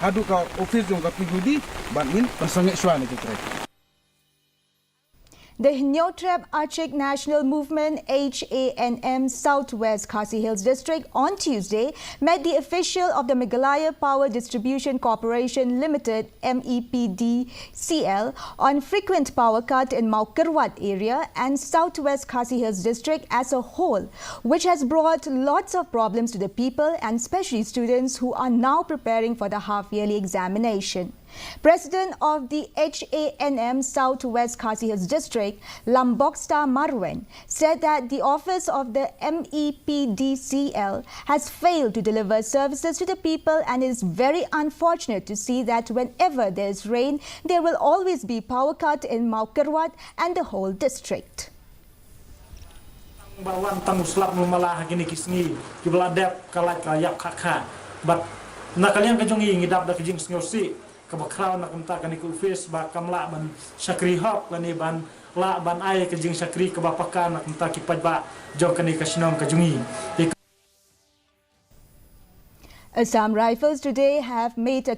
Hadu ka office yung kapigudi, banin pasangit siya na kitray. The Hanm National Movement HANM Southwest Khasi Hills District on Tuesday met the official of the Meghalaya Power Distribution Corporation Limited Mepdcl on frequent power cut in Mawkyrwat area and Southwest Khasi Hills District as a whole, which has brought lots of problems to the people and especially students who are now preparing for the half-yearly examination. President of the HANM Southwest Khasi Hills District, Lamboksta Marwen, said that the office of the Mepdcl has failed to deliver services to the people and it is very unfortunate to see that whenever there is rain, there will always be power cut in Mawkyrwat and the whole district. Bawan tanguslap memalah gini kisngi kibeladap kalat kayak kakha but nakalian kajongi ngidap da kijing sngosi kabakraw na kunta kani ku face ba kamla ban sakri hop kani ban la ban ai kijing sakri kabapaka na kunta kipaj ba jog kani kasnong kajungi. Assam Rifles today have made a